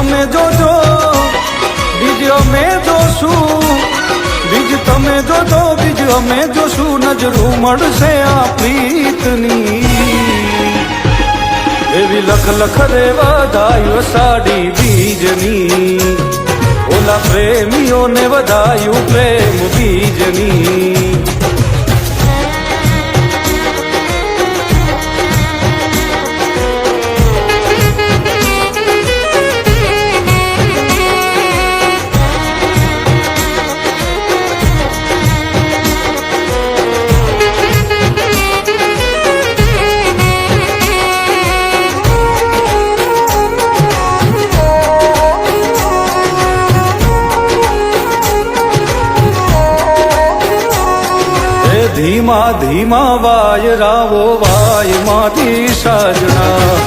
તમે જોજો બીજ અમે જોશું, બીજ તમે જોજો બીજ અમે જોશું, નજરું મળશે આ પ્રીતની એવી લખ લખ રે વધાયું સાડી બીજની, ઓલા પ્રેમીઓને વધાયું પ્રેમ બીજની. ધીમા ધીમા વાયરાવો વાય મારી સાજણા,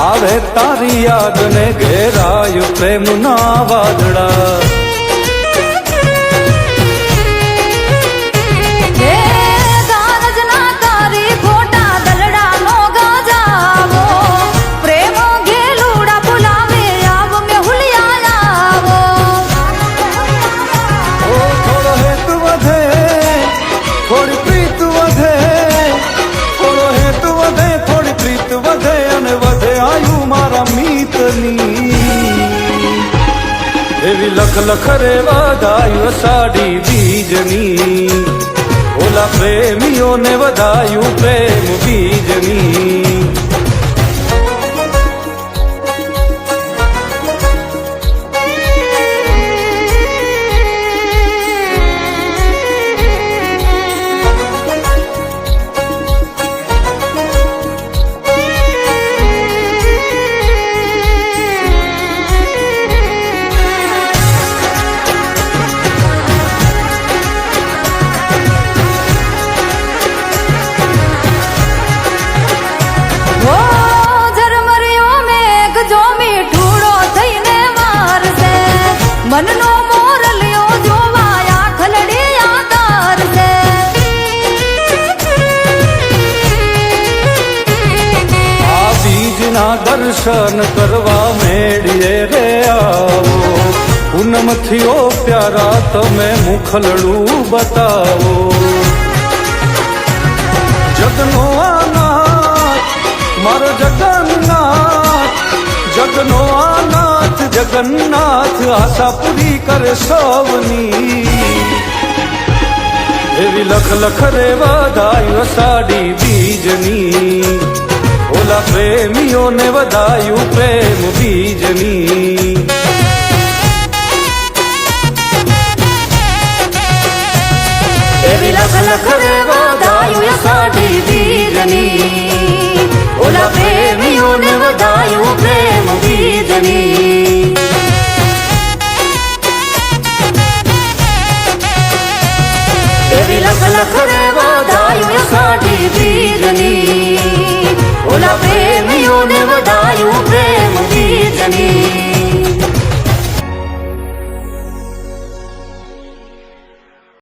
આવે તારી યાદ ને ઘેરાય પ્રેમના વાદળા. એવી લખ લખ રે વધાયું સાડી બીજની, ઓલા પ્રેમીઓને વધાયું પ્રેમ બીજની. મનનો મોરલિયો જોવાયા ખલડિયા તારસે, આ બીજના દર્શન કરવા મેળીએ રે આવો, પૂનમથી ઓ પ્યારા તમે મુખલડું બતાવો. જગનો આનાથ મારો જગન્નાથ, જગનો આનાથ જગન્નાથ, આશા પૂરી કરે સૌની એવી લખ લખ રે વધાયું સાડી બીજની, ઓલા પ્રેમીઓને વધાયું પ્રેમ બીજની. એવી લખ લખ રે વધાયું સાડી બીજની, ઓલા પ્રેમીઓને વધાયું પ્રેમ બીજની. એવી લખ લખ રે વધાયું સાડી બીજની, ઓલા પ્રેમીઓને વધાયું પ્રેમ બીજની.